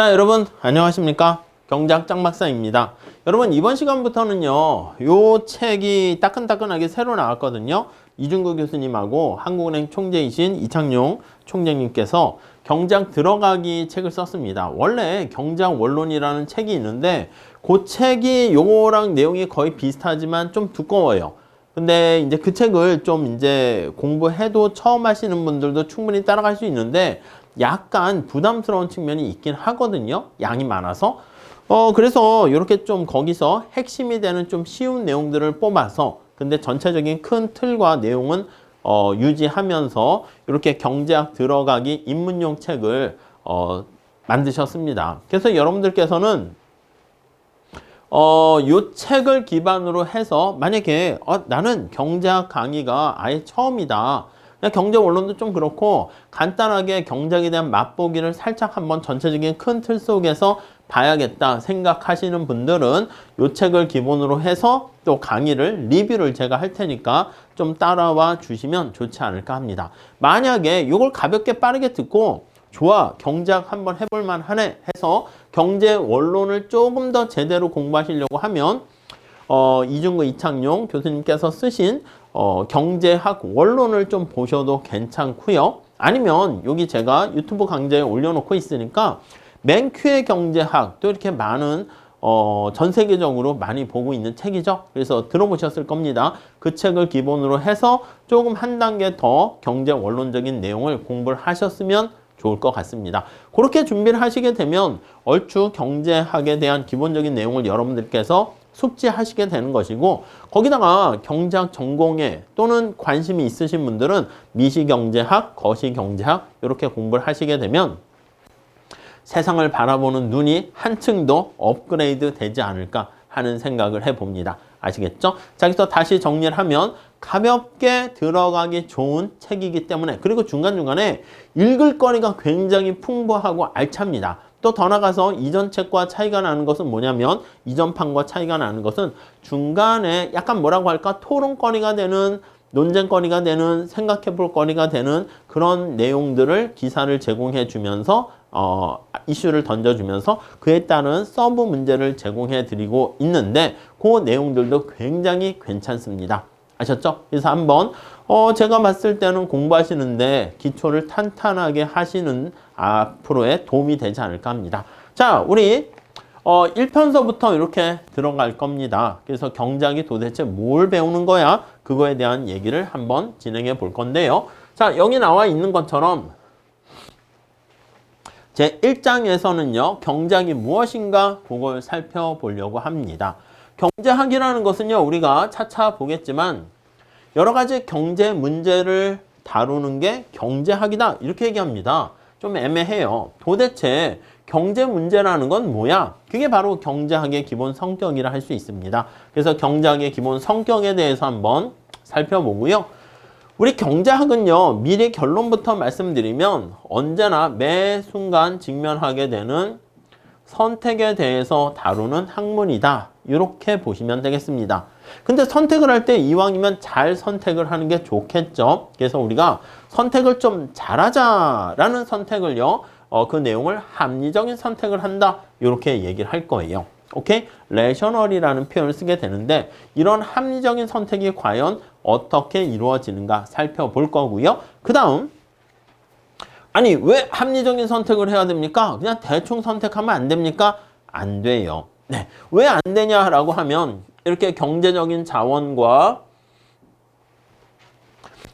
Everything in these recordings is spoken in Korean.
자, 여러분 안녕하십니까? 경제학 짱박사입니다. 여러분 이번 시간부터는요, 요 책이 따끈따끈하게 새로 나왔거든요. 이중구 교수님하고 한국은행 총재이신 이창용 총재님께서 경제학 들어가기 책을 썼습니다. 원래 경제학 원론이라는 책이 있는데 그 책이 요거랑 내용이 거의 비슷하지만 좀 두꺼워요. 근데 이제 그 책을 좀 이제 공부해도 처음 하시는 분들도 충분히 따라갈 수 있는데 약간 부담스러운 측면이 있긴 하거든요. 양이 많아서. 그래서 이렇게 좀 거기서 핵심이 되는 좀 쉬운 내용들을 뽑아서, 근데 전체적인 큰 틀과 내용은 유지하면서 이렇게 경제학 들어가기 입문용 책을 만드셨습니다. 그래서 여러분들께서는 요 책을 기반으로 해서 만약에 나는 경제학 강의가 아예 처음이다. 그냥 경제 원론도 좀 그렇고 간단하게 경제학에 대한 맛보기를 살짝 한번 전체적인 큰 틀 속에서 봐야겠다 생각하시는 분들은 요 책을 기본으로 해서 또 강의를 리뷰를 제가 할 테니까 좀 따라와 주시면 좋지 않을까 합니다. 만약에 이걸 가볍게 빠르게 듣고 좋아, 경제학 한번 해볼 만하네 해서 경제 원론을 조금 더 제대로 공부하시려고 하면 이중구 이창용 교수님께서 쓰신 경제학 원론을 좀 보셔도 괜찮고요. 아니면 여기 제가 유튜브 강좌에 올려놓고 있으니까 맨큐의 경제학, 또 이렇게 많은 전 세계적으로 많이 보고 있는 책이죠. 그래서 들어보셨을 겁니다. 그 책을 기본으로 해서 조금 한 단계 더 경제 원론적인 내용을 공부를 하셨으면 좋을 것 같습니다. 그렇게 준비를 하시게 되면 얼추 경제학에 대한 기본적인 내용을 여러분들께서 숙지하시게 되는 것이고, 거기다가 경제학 전공에 또는 관심이 있으신 분들은 미시경제학, 거시경제학 이렇게 공부를 하시게 되면 세상을 바라보는 눈이 한층 더 업그레이드 되지 않을까 하는 생각을 해봅니다. 아시겠죠? 자, 여기서 다시 정리를 하면 가볍게 들어가기 좋은 책이기 때문에, 그리고 중간중간에 읽을 거리가 굉장히 풍부하고 알찹니다. 또 더 나가서 이전 책과 차이가 나는 것은 뭐냐면, 이전 판과 차이가 나는 것은 중간에 약간 뭐라고 할까? 토론거리가 되는, 논쟁거리가 되는, 생각해 볼 거리가 되는 그런 내용들을 기사를 제공해 주면서 이슈를 던져주면서 그에 따른 서브 문제를 제공해 드리고 있는데 그 내용들도 굉장히 괜찮습니다. 아셨죠? 그래서 한번 제가 봤을 때는 공부하시는데 기초를 탄탄하게 하시는 앞으로의 도움이 되지 않을까 합니다. 자, 우리 1편서부터 이렇게 들어갈 겁니다. 그래서 경제학이 도대체 뭘 배우는 거야? 그거에 대한 얘기를 한번 진행해 볼 건데요. 자, 여기 나와 있는 것처럼 제 1장에서는요, 경제학이 무엇인가 그걸 살펴보려고 합니다. 경제학이라는 것은요, 우리가 차차 보겠지만 여러 가지 경제 문제를 다루는 게 경제학이다 이렇게 얘기합니다. 좀 애매해요. 도대체 경제 문제라는 건 뭐야? 그게 바로 경제학의 기본 성격이라 할 수 있습니다. 그래서 경제학의 기본 성격에 대해서 한번 살펴보고요. 우리 경제학은요, 미리 결론부터 말씀드리면 언제나 매 순간 직면하게 되는 선택에 대해서 다루는 학문이다. 이렇게 보시면 되겠습니다. 근데 선택을 할 때 이왕이면 잘 선택을 하는 게 좋겠죠. 그래서 우리가 선택을 좀 잘하자라는 선택을요, 그 내용을 합리적인 선택을 한다. 이렇게 얘기를 할 거예요. 오케이? 레셔널이라는 표현을 쓰게 되는데 이런 합리적인 선택이 과연 어떻게 이루어지는가 살펴볼 거고요. 그 다음, 아니 왜 합리적인 선택을 해야 됩니까? 그냥 대충 선택하면 안 됩니까? 안 돼요. 네, 왜 안 되냐라고 하면 이렇게 경제적인 자원과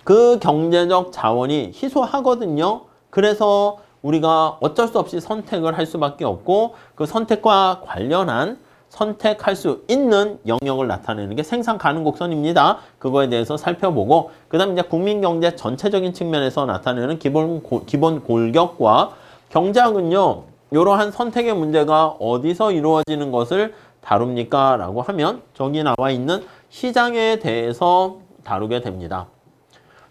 그 경제적 자원이 희소하거든요. 그래서 우리가 어쩔 수 없이 선택을 할 수밖에 없고 그 선택과 관련한 선택할 수 있는 영역을 나타내는 게 생산 가능 곡선입니다. 그거에 대해서 살펴보고 그 다음에 이제 국민경제 전체적인 측면에서 나타내는 기본 골격과 경제학은요, 이러한 선택의 문제가 어디서 이루어지는 것을 다룹니까? 라고 하면 저기 나와 있는 시장에 대해서 다루게 됩니다.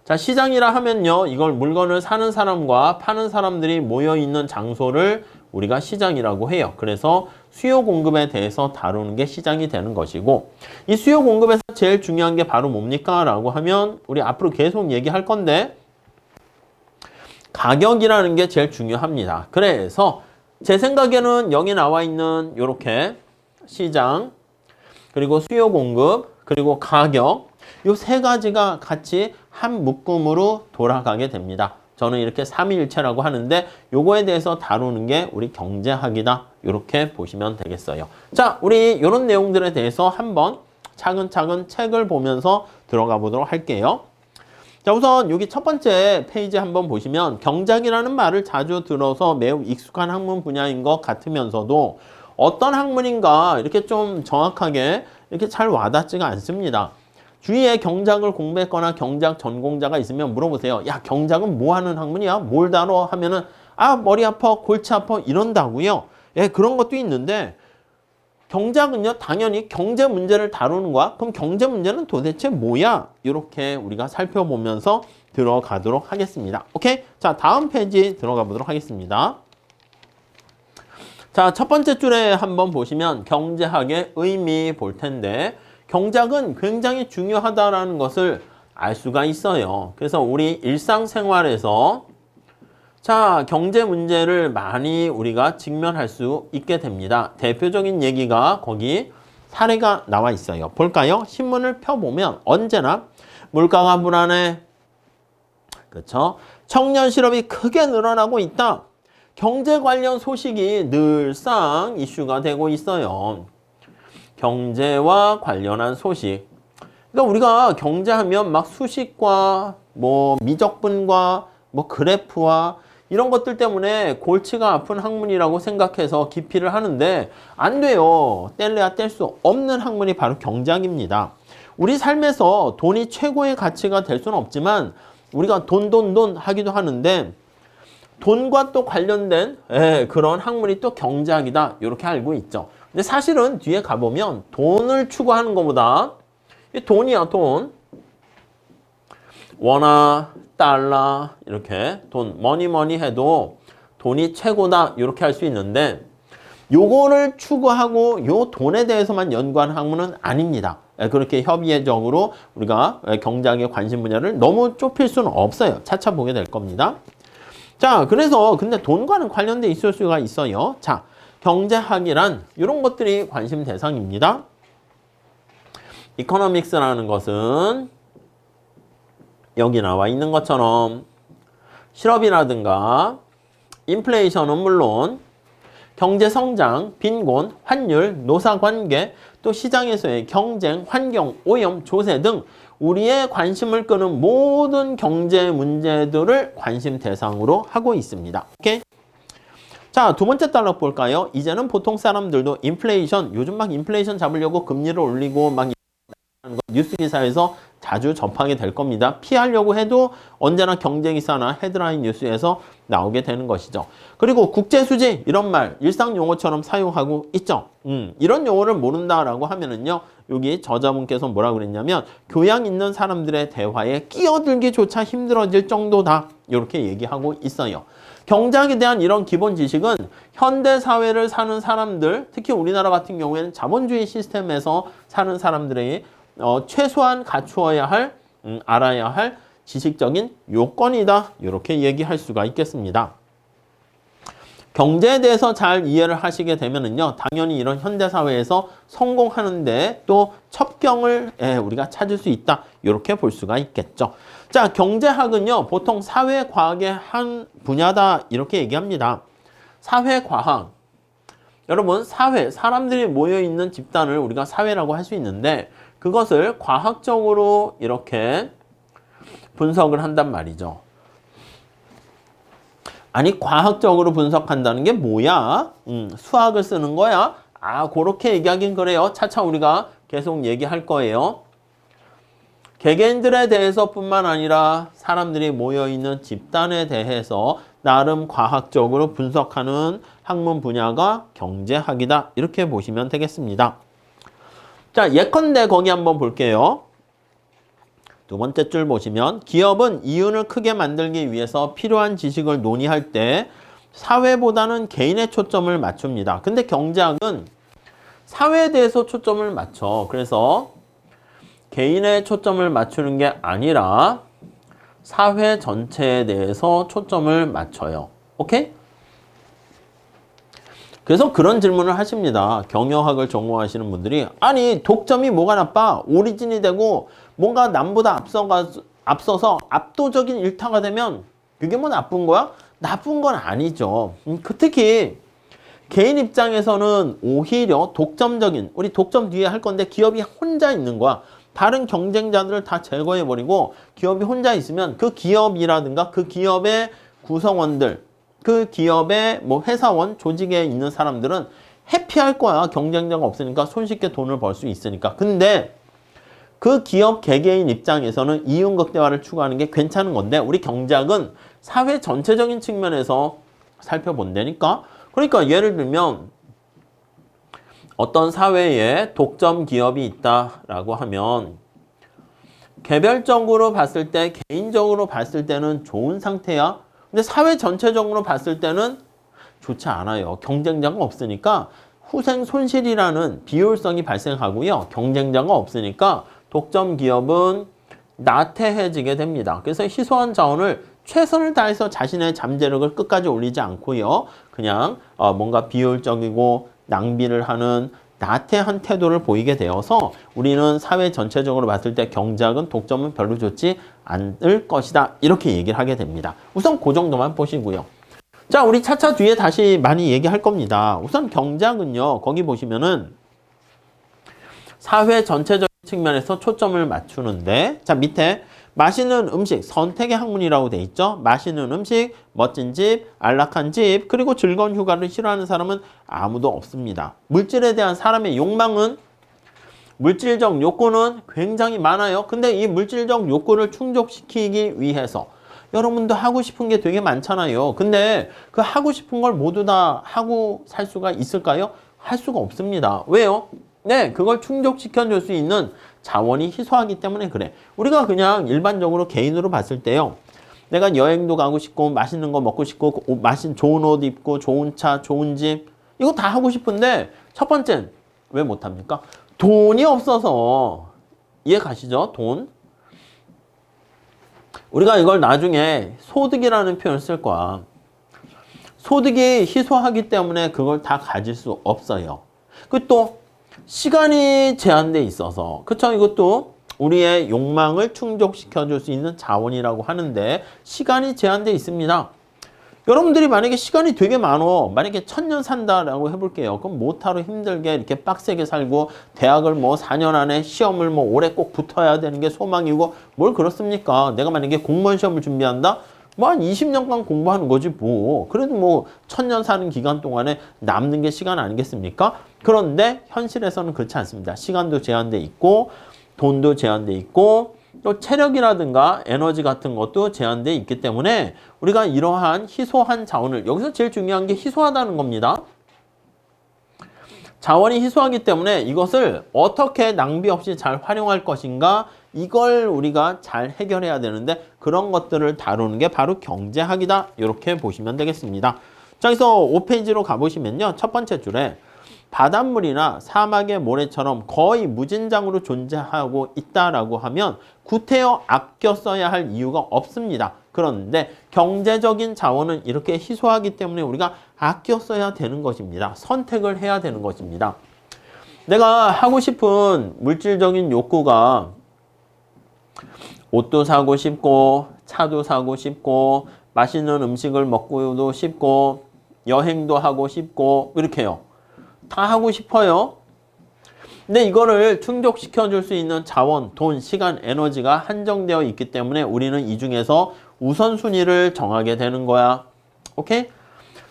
자, 시장이라 하면요, 이걸 물건을 사는 사람과 파는 사람들이 모여있는 장소를 우리가 시장이라고 해요. 그래서 수요 공급에 대해서 다루는 게 시장이 되는 것이고, 이 수요 공급에서 제일 중요한 게 바로 뭡니까? 라고 하면 우리 앞으로 계속 얘기할 건데 가격이라는 게 제일 중요합니다. 그래서 제 생각에는 여기 나와 있는 요렇게 시장, 그리고 수요 공급, 그리고 가격 요 세 가지가 같이 한 묶음으로 돌아가게 됩니다. 저는 이렇게 삼위일체라고 하는데 요거에 대해서 다루는 게 우리 경제학이다. 이렇게 보시면 되겠어요. 자, 우리 이런 내용들에 대해서 한번 차근차근 책을 보면서 들어가 보도록 할게요. 자, 우선 여기 첫 번째 페이지 한번 보시면 경작이라는 말을 자주 들어서 매우 익숙한 학문 분야인 것 같으면서도 어떤 학문인가 이렇게 좀 정확하게 이렇게 잘 와닿지가 않습니다. 주위에 경작을 공부했거나 경작 전공자가 있으면 물어보세요. 야, 경작은 뭐 하는 학문이야? 뭘 다뤄? 하면은 아, 머리 아파, 골치 아파 이런다고요. 예, 그런 것도 있는데 경작은요, 당연히 경제 문제를 다루는 거야. 그럼 경제 문제는 도대체 뭐야? 이렇게 우리가 살펴보면서 들어가도록 하겠습니다. 오케이? 자, 다음 페이지 들어가 보도록 하겠습니다. 자, 첫 번째 줄에 한번 보시면 경제학의 의미 볼 텐데 경작은 굉장히 중요하다라는 것을 알 수가 있어요. 그래서 우리 일상생활에서 자, 경제 문제를 많이 우리가 직면할 수 있게 됩니다. 대표적인 얘기가 거기 사례가 나와 있어요. 볼까요? 신문을 펴보면 언제나 물가가 불안해. 그렇죠? 청년 실업이 크게 늘어나고 있다. 경제 관련 소식이 늘상 이슈가 되고 있어요. 경제와 관련한 소식. 그러니까 우리가 경제하면 막 수식과 뭐 미적분과 뭐 그래프와 이런 것들 때문에 골치가 아픈 학문이라고 생각해서 기피를 하는데 안 돼요. 뗄래야 뗄 수 없는 학문이 바로 경제학입니다. 우리 삶에서 돈이 최고의 가치가 될 수는 없지만 우리가 돈 하기도 하는데 돈과 또 관련된 그런 학문이 또 경제학이다. 이렇게 알고 있죠. 근데 사실은 뒤에 가보면 돈을 추구하는 것보다 돈이야, 돈. 원화, 달러 이렇게 돈, 머니 해도 돈이 최고다. 이렇게 할 수 있는데 요거를 추구하고 요 돈에 대해서만 연구하는 학문은 아닙니다. 그렇게 협의적으로 우리가 경제학의 관심 분야를 너무 좁힐 수는 없어요. 차차 보게 될 겁니다. 자, 그래서 근데 돈과는 관련돼 있을 수가 있어요. 자, 경제학이란 이런 것들이 관심 대상입니다. 이코노믹스라는 것은 여기 나와 있는 것처럼 실업이라든가 인플레이션은 물론 경제 성장, 빈곤, 환율, 노사관계, 또 시장에서의 경쟁, 환경, 오염, 조세 등 우리의 관심을 끄는 모든 경제 문제들을 관심 대상으로 하고 있습니다. 오케이? 자, 두 번째 단락 볼까요? 이제는 보통 사람들도 인플레이션, 요즘 막 인플레이션 잡으려고 금리를 올리고 막 뉴스 기사에서 자주 접하게 될 겁니다. 피하려고 해도 언제나 경제기사나 헤드라인 뉴스에서 나오게 되는 것이죠. 그리고 국제수지 이런 말 일상 용어처럼 사용하고 있죠. 이런 용어를 모른다라고 하면은요. 여기 저자분께서 뭐라 그랬냐면 교양 있는 사람들의 대화에 끼어들기조차 힘들어질 정도다. 이렇게 얘기하고 있어요. 경제학에 대한 이런 기본 지식은 현대 사회를 사는 사람들, 특히 우리나라 같은 경우에는 자본주의 시스템에서 사는 사람들의 최소한 갖추어야 할, 알아야 할 지식적인 요건이다. 이렇게 얘기할 수가 있겠습니다. 경제에 대해서 잘 이해를 하시게 되면은요, 당연히 이런 현대사회에서 성공하는데 또 첩경을 우리가 찾을 수 있다. 이렇게 볼 수가 있겠죠. 자, 경제학은요, 보통 사회과학의 한 분야다. 이렇게 얘기합니다. 사회과학. 여러분, 사회, 사람들이 모여있는 집단을 우리가 사회라고 할 수 있는데 그것을 과학적으로 이렇게 분석을 한단 말이죠. 아니, 과학적으로 분석한다는 게 뭐야? 수학을 쓰는 거야? 아, 그렇게 얘기하긴 그래요. 차차 우리가 계속 얘기할 거예요. 개개인들에 대해서뿐만 아니라 사람들이 모여있는 집단에 대해서 나름 과학적으로 분석하는 학문 분야가 경제학이다. 이렇게 보시면 되겠습니다. 자, 예컨대 거기 한번 볼게요. 두 번째 줄 보시면 기업은 이윤을 크게 만들기 위해서 필요한 지식을 논의할 때 사회보다는 개인의 초점을 맞춥니다. 근데 경제학은 사회에 대해서 초점을 맞춰. 그래서 개인의 초점을 맞추는 게 아니라 사회 전체에 대해서 초점을 맞춰요. 오케이? 그래서 그런 질문을 하십니다. 경영학을 전공하시는 분들이 아니 독점이 뭐가 나빠? 오리진이 되고 뭔가 남보다 앞서서 압도적인 일타가 되면 그게 뭐 나쁜 거야? 나쁜 건 아니죠. 특히 개인 입장에서는 오히려 독점적인 우리 독점 뒤에 할 건데 기업이 혼자 있는 거야. 다른 경쟁자들을 다 제거해버리고 기업이 혼자 있으면 그 기업이라든가 그 기업의 구성원들 그 기업의 뭐 회사원 조직에 있는 사람들은 해피할 거야. 경쟁자가 없으니까 손쉽게 돈을 벌 수 있으니까. 근데 그 기업 개개인 입장에서는 이윤 극대화를 추구하는 게 괜찮은 건데 우리 경제학은 사회 전체적인 측면에서 살펴본다니까. 그러니까 예를 들면 어떤 사회에 독점 기업이 있다라고 하면 개별적으로 봤을 때 개인적으로 봤을 때는 좋은 상태야. 근데 사회 전체적으로 봤을 때는 좋지 않아요. 경쟁자가 없으니까 후생 손실이라는 비효율성이 발생하고요. 경쟁자가 없으니까 독점 기업은 나태해지게 됩니다. 그래서 희소한 자원을 최선을 다해서 자신의 잠재력을 끝까지 올리지 않고요. 그냥 뭔가 비효율적이고 낭비를 하는 나태한 태도를 보이게 되어서 우리는 사회 전체적으로 봤을 때 경제학은 독점은 별로 좋지 않을 것이다. 이렇게 얘기를 하게 됩니다. 우선 그 정도만 보시고요. 자, 우리 차차 뒤에 다시 많이 얘기할 겁니다. 우선 경제학은요. 거기 보시면은 사회 전체적인 측면에서 초점을 맞추는데 자, 밑에 맛있는 음식, 선택의 학문이라고 돼 있죠. 맛있는 음식, 멋진 집, 안락한 집, 그리고 즐거운 휴가를 싫어하는 사람은 아무도 없습니다. 물질에 대한 사람의 욕망은 물질적 욕구는 굉장히 많아요. 근데 이 물질적 욕구를 충족시키기 위해서 여러분도 하고 싶은 게 되게 많잖아요. 근데 그 하고 싶은 걸 모두 다 하고 살 수가 있을까요? 할 수가 없습니다. 왜요? 네, 그걸 충족시켜줄 수 있는 자원이 희소하기 때문에 그래. 우리가 그냥 일반적으로 개인으로 봤을 때요. 내가 여행도 가고 싶고 맛있는 거 먹고 싶고 좋은 옷 입고 좋은 차, 좋은 집 이거 다 하고 싶은데 첫 번째는 왜 못합니까? 돈이 없어서. 이해 가시죠? 돈. 우리가 이걸 나중에 소득이라는 표현을 쓸 거야. 소득이 희소하기 때문에 그걸 다 가질 수 없어요. 그 또 시간이 제한돼 있어서 그쵸? 이것도 우리의 욕망을 충족시켜줄 수 있는 자원이라고 하는데 시간이 제한돼 있습니다. 여러분들이 만약에 시간이 되게 많어 만약에 1000년 산다라고 해볼게요. 그럼 못하러 힘들게 이렇게 빡세게 살고 대학을 뭐 4년 안에 시험을 뭐 올해 꼭 붙어야 되는 게 소망이고 뭘 그렇습니까? 내가 만약에 공무원 시험을 준비한다? 뭐 한 20년간 공부하는 거지 뭐. 그래도 뭐 1000년 사는 기간 동안에 남는 게 시간 아니겠습니까? 그런데 현실에서는 그렇지 않습니다. 시간도 제한돼 있고 돈도 제한돼 있고 또 체력이라든가 에너지 같은 것도 제한돼 있기 때문에 우리가 이러한 희소한 자원을 여기서 제일 중요한 게 희소하다는 겁니다. 자원이 희소하기 때문에 이것을 어떻게 낭비 없이 잘 활용할 것인가 이걸 우리가 잘 해결해야 되는데 그런 것들을 다루는 게 바로 경제학이다. 이렇게 보시면 되겠습니다. 자, 여기서 5페이지로 가보시면요. 첫 번째 줄에 바닷물이나 사막의 모래처럼 거의 무진장으로 존재하고 있다라고 하면 구태여 아껴 써야 할 이유가 없습니다. 그런데 경제적인 자원은 이렇게 희소하기 때문에 우리가 아껴 써야 되는 것입니다. 선택을 해야 되는 것입니다. 내가 하고 싶은 물질적인 욕구가 옷도 사고 싶고 차도 사고 싶고 맛있는 음식을 먹고도 싶고 여행도 하고 싶고 이렇게요. 다 하고 싶어요. 근데 이거를 충족시켜 줄 수 있는 자원, 돈, 시간, 에너지가 한정되어 있기 때문에 우리는 이 중에서 우선순위를 정하게 되는 거야. 오케이?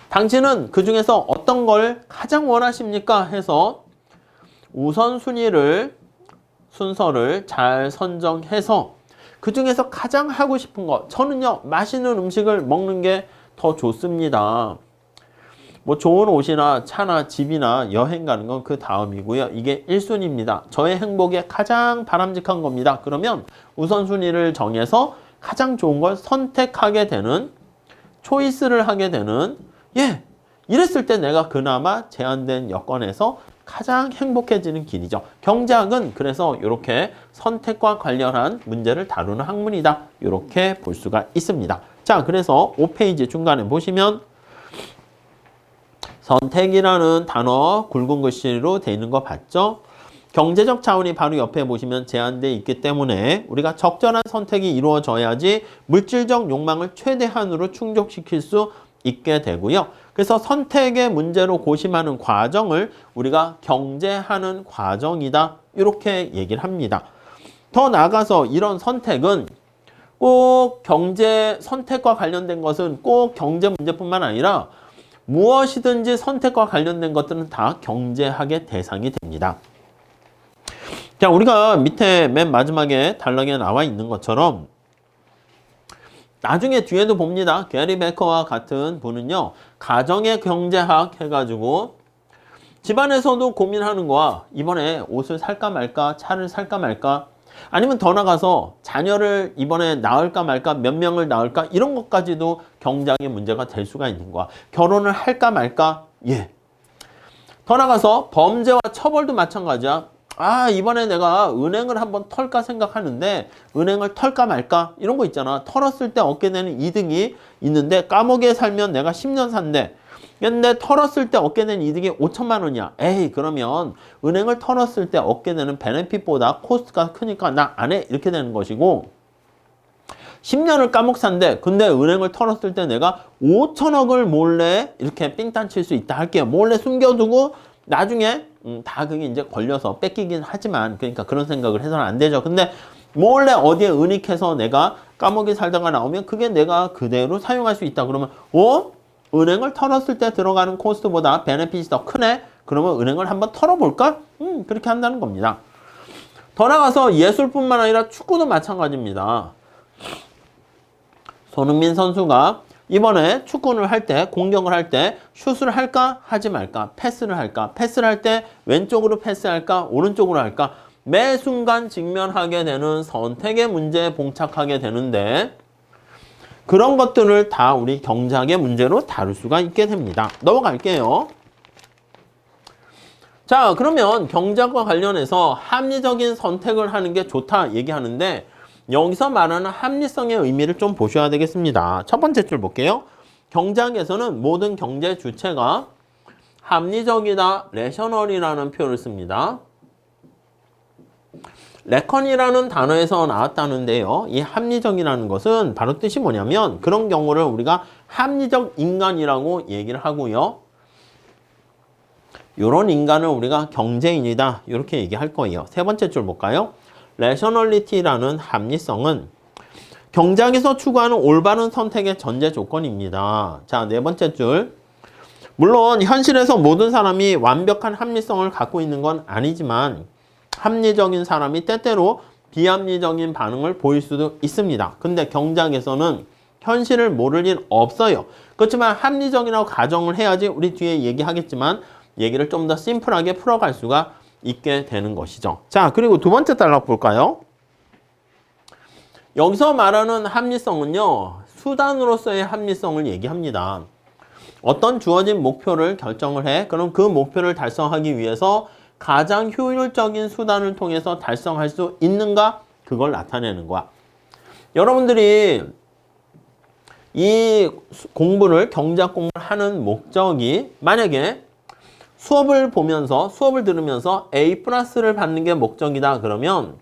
당신은 그 중에서 어떤 걸 가장 원하십니까? 해서 우선순위를 순서를 잘 선정해서 그 중에서 가장 하고 싶은 거 저는요 맛있는 음식을 먹는 게 더 좋습니다. 뭐 좋은 옷이나 차나 집이나 여행 가는 건 그 다음이고요. 이게 1순위입니다. 저의 행복에 가장 바람직한 겁니다. 그러면 우선순위를 정해서 가장 좋은 걸 선택하게 되는 초이스를 하게 되는 이랬을 때 내가 그나마 제한된 여건에서 가장 행복해지는 길이죠. 경제학은 그래서 이렇게 선택과 관련한 문제를 다루는 학문이다. 이렇게 볼 수가 있습니다. 자, 그래서 5페이지 중간에 보시면 선택이라는 단어 굵은 글씨로 돼 있는 거 봤죠? 경제적 자원이 바로 옆에 보시면 제한되어 있기 때문에 우리가 적절한 선택이 이루어져야지 물질적 욕망을 최대한으로 충족시킬 수 있게 되고요. 그래서 선택의 문제로 고심하는 과정을 우리가 경제하는 과정이다. 이렇게 얘기를 합니다. 더 나아가서 이런 선택은 꼭 경제 선택과 관련된 것은 꼭 경제 문제뿐만 아니라 무엇이든지 선택과 관련된 것들은 다 경제학의 대상이 됩니다. 자, 우리가 밑에 맨 마지막에 단락에 나와 있는 것처럼 나중에 뒤에도 봅니다. 게리 베커와 같은 분은요. 가정의 경제학 해가지고 집안에서도 고민하는 거야. 이번에 옷을 살까 말까, 차를 살까 말까, 아니면 더 나가서 자녀를 이번에 낳을까 말까, 몇 명을 낳을까, 이런 것까지도 경제학의 문제가 될 수가 있는 거야. 결혼을 할까 말까? 예. 더 나가서 범죄와 처벌도 마찬가지야. 아, 이번에 내가 은행을 한번 털까 생각하는데 은행을 털까 말까? 이런 거 있잖아. 털었을 때 얻게 되는 이득이 있는데 감옥에 살면 내가 10년 산대. 근데 털었을 때 얻게 되는 이득이 5천만 원이야. 에이, 그러면 은행을 털었을 때 얻게 되는 베네핏보다 코스트가 크니까 나 안 해. 이렇게 되는 것이고 10년을 감옥 산대. 근데 은행을 털었을 때 내가 5천억을 몰래 이렇게 삥땅 칠 수 있다 할게요. 몰래 숨겨두고 나중에 다 그게 이제 걸려서 뺏기긴 하지만 그러니까 그런 생각을 해서는 안 되죠. 근데 몰래 어디에 은닉해서 내가 감옥에 살다가 나오면 그게 내가 그대로 사용할 수 있다. 그러면 은행을 털었을 때 들어가는 코스트보다 베네핏이 더 크네? 그러면 은행을 한번 털어볼까? 그렇게 한다는 겁니다. 더 나가서 예술뿐만 아니라 축구도 마찬가지입니다. 손흥민 선수가 이번에 축구를 할 때, 공격을 할 때 슛을 할까? 하지 말까? 패스를 할까? 패스를 할 때 왼쪽으로 패스할까? 오른쪽으로 할까? 매 순간 직면하게 되는 선택의 문제에 봉착하게 되는데 그런 것들을 다 우리 경제학의 문제로 다룰 수가 있게 됩니다. 넘어갈게요. 자, 그러면 경제학과 관련해서 합리적인 선택을 하는 게 좋다 얘기하는데 여기서 말하는 합리성의 의미를 좀 보셔야 되겠습니다. 첫 번째 줄 볼게요. 경제학에서는 모든 경제 주체가 합리적이다, 레셔널이라는 표현을 씁니다. 레컨이라는 단어에서 나왔다는데요. 이 합리적이라는 것은 바로 뜻이 뭐냐면 그런 경우를 우리가 합리적 인간이라고 얘기를 하고요. 이런 인간을 우리가 경제인이다 이렇게 얘기할 거예요. 세 번째 줄 볼까요? 레셔널리티라는 합리성은 경제학에서 추구하는 올바른 선택의 전제 조건입니다. 자, 네 번째 줄. 물론 현실에서 모든 사람이 완벽한 합리성을 갖고 있는 건 아니지만 합리적인 사람이 때때로 비합리적인 반응을 보일 수도 있습니다. 근데 경제학에서는 현실을 모를 일 없어요. 그렇지만 합리적이라고 가정을 해야지 우리 뒤에 얘기하겠지만 얘기를 좀 더 심플하게 풀어갈 수가 있게 되는 것이죠. 자, 그리고 두 번째 단락 볼까요? 여기서 말하는 합리성은요. 수단으로서의 합리성을 얘기합니다. 어떤 주어진 목표를 결정을 해. 그럼 그 목표를 달성하기 위해서 가장 효율적인 수단을 통해서 달성할 수 있는가? 그걸 나타내는 거야. 여러분들이 이 공부를 경제학 공부를 하는 목적이 만약에 수업을 보면서 수업을 들으면서 A 플러스를 받는 게 목적이다 그러면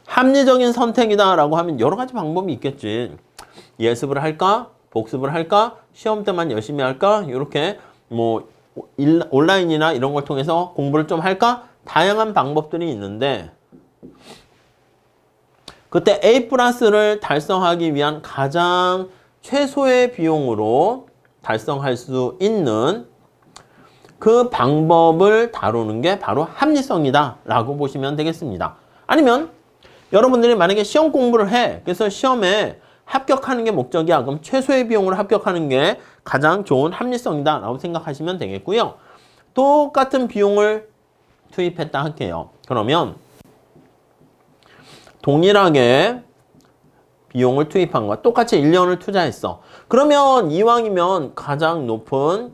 합리적인 선택이다 라고 하면 여러 가지 방법이 있겠지. 예습을 할까? 복습을 할까? 시험 때만 열심히 할까? 이렇게 뭐 온라인이나 이런 걸 통해서 공부를 좀 할까? 다양한 방법들이 있는데 그때 A 플러스를 달성하기 위한 가장 최소의 비용으로 달성할 수 있는 그 방법을 다루는 게 바로 합리성이다 라고 보시면 되겠습니다. 아니면 여러분들이 만약에 시험 공부를 해. 그래서 시험에 합격하는 게 목적이야. 그럼 최소의 비용으로 합격하는 게 가장 좋은 합리성이다 라고 생각하시면 되겠고요. 똑같은 비용을 투입했다 할게요. 그러면 동일하게 비용을 투입한 거야. 똑같이 1년을 투자했어. 그러면 이왕이면 가장 높은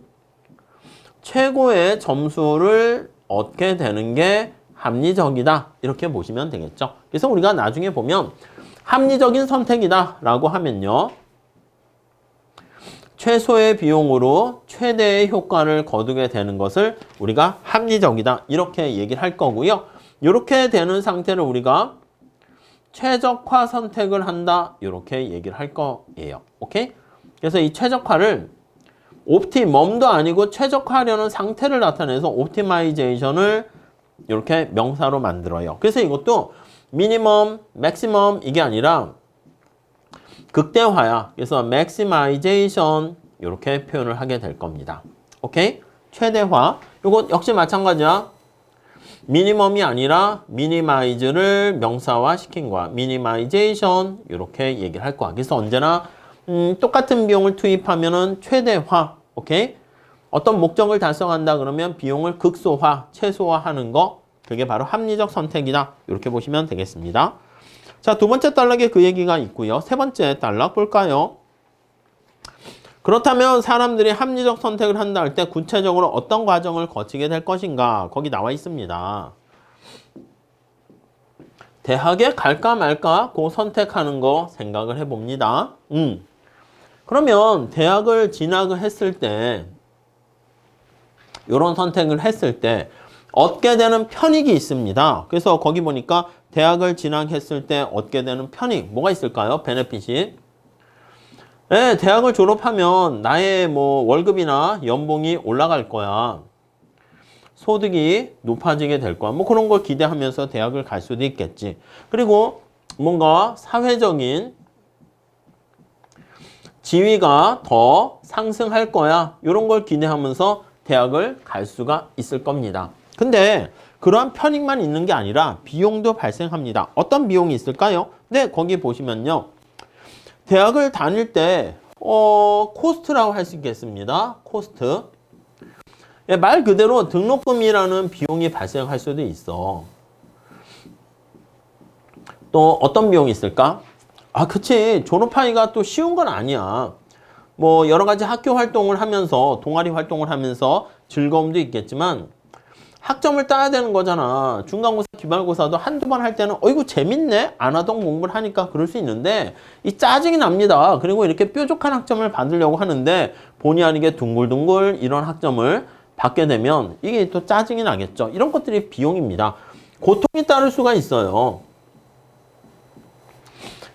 최고의 점수를 얻게 되는 게 합리적이다. 이렇게 보시면 되겠죠. 그래서 우리가 나중에 보면 합리적인 선택이다 라고 하면요. 최소의 비용으로 최대의 효과를 거두게 되는 것을 우리가 합리적이다. 이렇게 얘기를 할 거고요. 이렇게 되는 상태를 우리가 최적화 선택을 한다. 이렇게 얘기를 할 거예요. 오케이? 그래서 이 최적화를 옵티멈도 아니고 최적화하려는 상태를 나타내서 옵티마이제이션을 이렇게 명사로 만들어요. 그래서 이것도 미니멈, 맥시멈 이게 아니라 극대화야. 그래서 maximization 이렇게 표현을 하게 될 겁니다. 오케이? 최대화. 이거 역시 마찬가지야. 미니멈이 아니라 minimize를 명사화 시킨 거야. minimization 이렇게 얘기를 할 거야. 그래서 언제나 똑같은 비용을 투입하면은 최대화. 오케이? 어떤 목적을 달성한다 그러면 비용을 극소화, 최소화하는 거. 그게 바로 합리적 선택이다. 이렇게 보시면 되겠습니다. 자, 두 번째 단락에 그 얘기가 있고요. 세 번째 단락 볼까요? 그렇다면 사람들이 합리적 선택을 한다 할 때 구체적으로 어떤 과정을 거치게 될 것인가? 거기 나와 있습니다. 대학에 갈까 말까? 그 선택하는 거 생각을 해봅니다. 그러면 대학을 진학을 했을 때 이런 선택을 했을 때 얻게 되는 편익이 있습니다. 그래서 거기 보니까 대학을 진학했을 때 얻게 되는 편익 뭐가 있을까요? 베네핏이. 네, 대학을 졸업하면 나의 뭐 월급이나 연봉이 올라갈 거야. 소득이 높아지게 될 거야. 뭐 그런 걸 기대하면서 대학을 갈 수도 있겠지. 그리고 뭔가 사회적인 지위가 더 상승할 거야. 이런 걸 기대하면서 대학을 갈 수가 있을 겁니다. 근데 그러한 편익만 있는 게 아니라 비용도 발생합니다. 어떤 비용이 있을까요? 네, 거기 보시면요. 대학을 다닐 때 코스트라고 할 수 있겠습니다. 코스트. 예, 말 그대로 등록금이라는 비용이 발생할 수도 있어. 또 어떤 비용이 있을까? 아, 그치. 졸업하기가 또 쉬운 건 아니야. 뭐 여러 가지 학교 활동을 하면서 동아리 활동을 하면서 즐거움도 있겠지만 학점을 따야 되는 거잖아. 중간고사, 기말고사도 한두 번 할 때는 어이구 재밌네? 안 하던 공부를 하니까 그럴 수 있는데 이 짜증이 납니다. 그리고 이렇게 뾰족한 학점을 받으려고 하는데 본의 아니게 둥글둥글 이런 학점을 받게 되면 이게 또 짜증이 나겠죠. 이런 것들이 비용입니다. 고통이 따를 수가 있어요.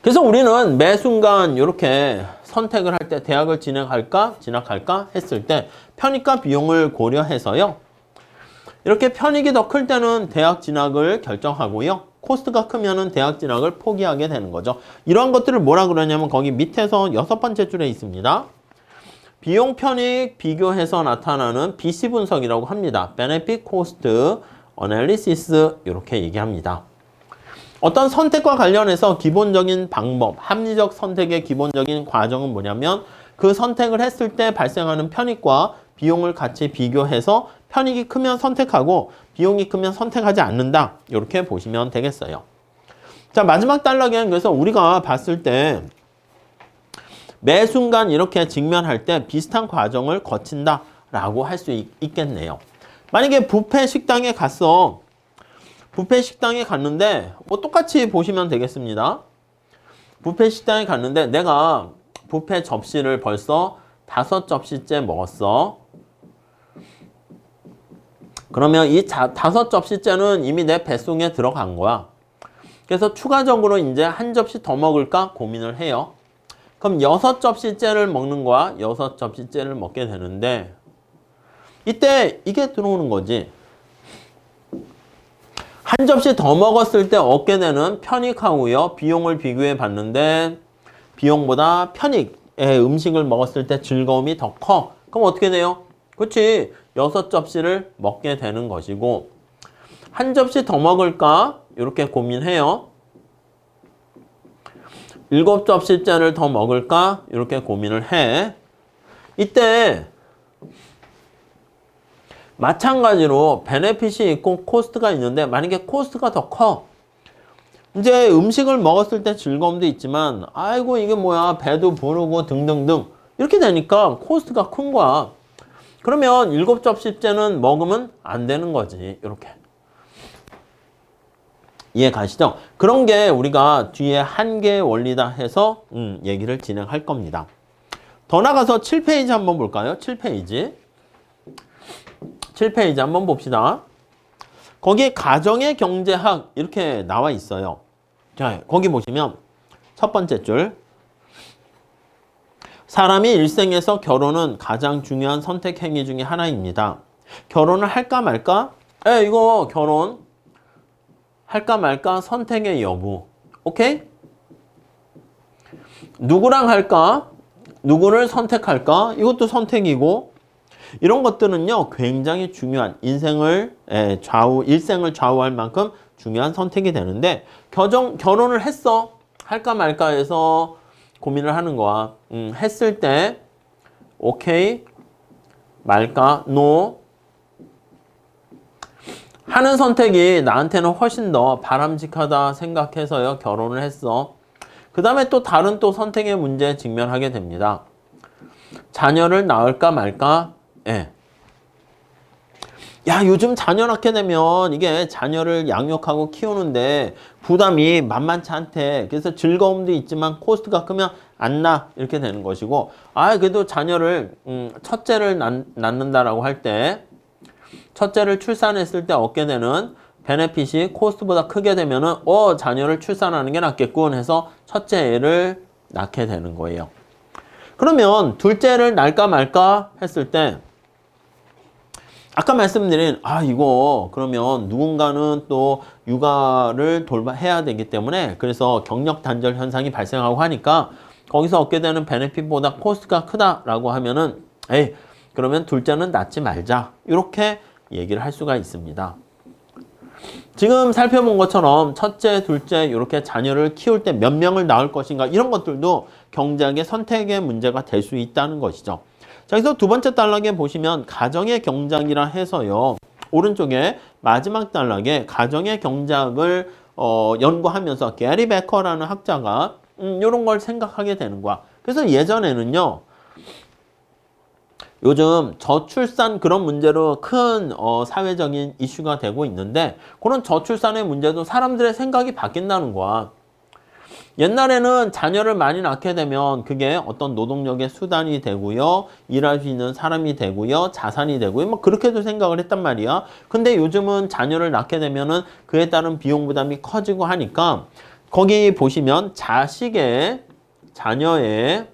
그래서 우리는 매 순간 이렇게 선택을 할 때 대학을 진학할까 했을 때 편익과 비용을 고려해서요. 이렇게 편익이 더 클 때는 대학 진학을 결정하고요. 코스트가 크면은 대학 진학을 포기하게 되는 거죠. 이러한 것들을 뭐라 그러냐면 거기 밑에서 6번째 줄에 있습니다. 비용 편익 비교해서 나타나는 BC 분석이라고 합니다. Benefit Cost Analysis 이렇게 얘기합니다. 어떤 선택과 관련해서 기본적인 방법, 합리적 선택의 기본적인 과정은 뭐냐면 그 선택을 했을 때 발생하는 편익과 비용을 같이 비교해서 편익이 크면 선택하고 비용이 크면 선택하지 않는다. 이렇게 보시면 되겠어요. 자, 마지막 단락에는 그래서 우리가 봤을 때 매 순간 이렇게 직면할 때 비슷한 과정을 거친다 라고 할 수 있겠네요. 만약에 뷔페 식당에 갔어. 뷔페 식당에 갔는데 뭐 똑같이 보시면 되겠습니다. 뷔페 식당에 갔는데 내가 뷔페 접시를 벌써 5접시째 먹었어. 그러면 이 5접시째는 이미 내 뱃속에 들어간 거야. 그래서 추가적으로 이제 한 접시 더 먹을까 고민을 해요. 그럼 6접시째를 먹는 거야. 6접시째를 먹게 되는데 이때 이게 들어오는 거지. 한 접시 더 먹었을 때 얻게 되는 편익하고요. 비용을 비교해 봤는데 비용보다 편익, 음식을 먹었을 때 즐거움이 더 커. 그럼 어떻게 돼요? 그렇지. 6접시를 먹게 되는 것이고 한 접시 더 먹을까? 이렇게 고민해요. 7접시째를 더 먹을까? 이렇게 고민을 해. 이때 마찬가지로 베네핏이 있고 코스트가 있는데 만약에 코스트가 더 커. 이제 음식을 먹었을 때 즐거움도 있지만 아이고 이게 뭐야 배도 부르고 등등등 이렇게 되니까 코스트가 큰 거야. 그러면 7접시째는 먹으면 안 되는 거지. 이렇게. 이해 가시죠? 그런 게 우리가 뒤에 한계의 원리다 해서 얘기를 진행할 겁니다. 더 나가서 7페이지 한번 볼까요? 7페이지. 7페이지 한번 봅시다. 거기에 가정의 경제학 이렇게 나와 있어요. 자, 거기 보시면 첫 번째 줄. 사람이 일생에서 결혼은 가장 중요한 선택 행위 중에 하나입니다. 결혼을 할까 말까? 이거 결혼 할까 말까 선택의 여부. 오케이? 누구랑 할까? 누구를 선택할까? 이것도 선택이고, 이런 것들은요 굉장히 중요한 일생을 좌우할 만큼 중요한 선택이 되는데, 결혼을 했어. 할까 말까 해서 고민을 하는 거야. 했을 때 오케이 말까 노 하는 선택이 나한테는 훨씬 더 바람직하다 생각해서요 결혼을 했어. 그 다음에 또 다른 또 선택의 문제에 직면하게 됩니다. 자녀를 낳을까 말까? 야, 요즘 자녀 낳게 되면 이게 자녀를 양육하고 키우는데 부담이 만만치 않대. 그래서 즐거움도 있지만 코스트가 크면 안 나. 이렇게 되는 것이고, 그래도 자녀를, 첫째를 낳는다라고 할 때, 첫째를 출산했을 때 얻게 되는 베네핏이 코스트보다 크게 되면은, 자녀를 출산하는 게 낫겠군 해서 첫째 애를 낳게 되는 거예요. 그러면 둘째를 낳을까 말까 했을 때, 아까 말씀드린 이거 그러면 누군가는 또 육아를 해야 되기 때문에 그래서 경력 단절 현상이 발생하고 하니까 거기서 얻게 되는 베네핏보다 코스트가 크다라고 하면은 그러면 둘째는 낳지 말자, 이렇게 얘기를 할 수가 있습니다. 지금 살펴본 것처럼 첫째, 둘째 이렇게 자녀를 키울 때 몇 명을 낳을 것인가, 이런 것들도 경제학의 선택의 문제가 될 수 있다는 것이죠. 자, 그래서 두 번째 단락에 보시면 가정의 경제학이라 해서요. 오른쪽에 마지막 단락에 가정의 경제학을 연구하면서 게리 베커라는 학자가 이런 걸 생각하게 되는 거야. 그래서 예전에는요. 요즘 저출산 그런 문제로 큰 사회적인 이슈가 되고 있는데, 그런 저출산의 문제도 사람들의 생각이 바뀐다는 거야. 옛날에는 자녀를 많이 낳게 되면 그게 어떤 노동력의 수단이 되고요, 일할 수 있는 사람이 되고요, 자산이 되고요, 뭐 그렇게도 생각을 했단 말이야. 근데 요즘은 자녀를 낳게 되면은 그에 따른 비용 부담이 커지고 하니까, 거기 보시면 자녀의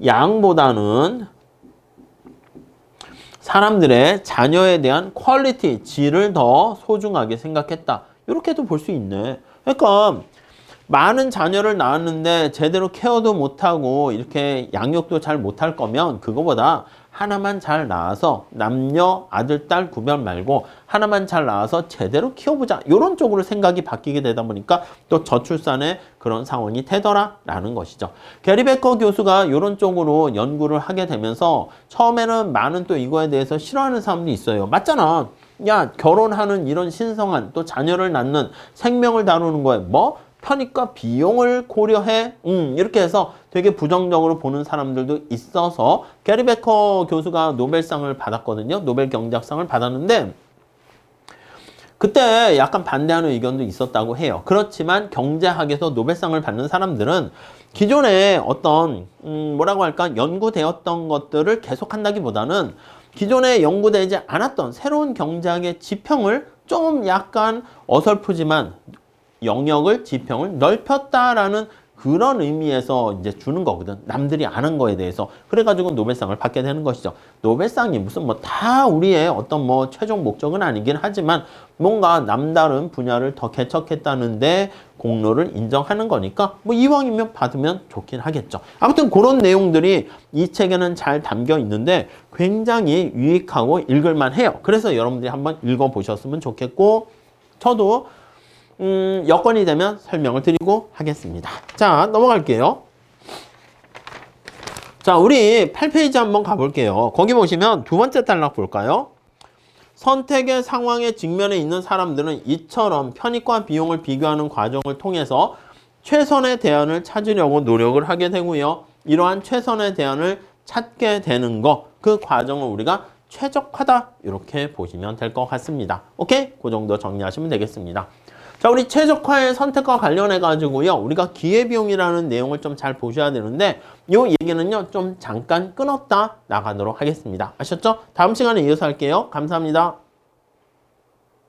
양보다는 사람들의 자녀에 대한 퀄리티, 질을 더 소중하게 생각했다. 이렇게도 볼 수 있네. 그러니까 많은 자녀를 낳았는데 제대로 케어도 못하고 이렇게 양육도 잘 못할 거면 그거보다 하나만 잘 낳아서 남녀, 아들, 딸 구별 말고 하나만 잘 낳아서 제대로 키워보자. 이런 쪽으로 생각이 바뀌게 되다 보니까 또 저출산의 그런 상황이 되더라라는 것이죠. 게리 베커 교수가 이런 쪽으로 연구를 하게 되면서 처음에는 많은 또 이거에 대해서 싫어하는 사람도 있어요. 맞잖아. 야, 결혼하는 이런 신성한 또 자녀를 낳는 생명을 다루는 거에 편익과 비용을 고려해? 이렇게 해서 되게 부정적으로 보는 사람들도 있어서 게리 베커 교수가 노벨상을 받았거든요. 노벨 경제학상을 받았는데 그때 약간 반대하는 의견도 있었다고 해요. 그렇지만 경제학에서 노벨상을 받는 사람들은 기존에 어떤 뭐라고 할까, 연구되었던 것들을 계속한다기보다는 기존에 연구되지 않았던 새로운 경제학의 지평을 좀 약간 어설프지만 지평을 넓혔다라는 그런 의미에서 이제 주는 거거든. 남들이 안 한 거에 대해서. 그래가지고 노벨상을 받게 되는 것이죠. 노벨상이 무슨 다 우리의 어떤 최종 목적은 아니긴 하지만 뭔가 남다른 분야를 더 개척했다는데 공로를 인정하는 거니까 이왕이면 받으면 좋긴 하겠죠. 아무튼 그런 내용들이 이 책에는 잘 담겨 있는데 굉장히 유익하고 읽을만 해요. 그래서 여러분들이 한번 읽어보셨으면 좋겠고, 저도 여건이 되면 설명을 드리고 하겠습니다. 자, 넘어갈게요. 자, 우리 8페이지 한번 가볼게요. 거기 보시면 두 번째 단락 볼까요? 선택의 상황에 직면해 있는 사람들은 이처럼 편익과 비용을 비교하는 과정을 통해서 최선의 대안을 찾으려고 노력을 하게 되고요. 이러한 최선의 대안을 찾게 되는 그 과정을 우리가 최적화다, 이렇게 보시면 될 것 같습니다. 오케이? 그 정도 정리하시면 되겠습니다. 자, 우리 최적화의 선택과 관련해 가지고요. 우리가 기회비용이라는 내용을 좀 잘 보셔야 되는데 이 얘기는요. 좀 잠깐 끊었다 나가도록 하겠습니다. 아셨죠? 다음 시간에 이어서 할게요. 감사합니다.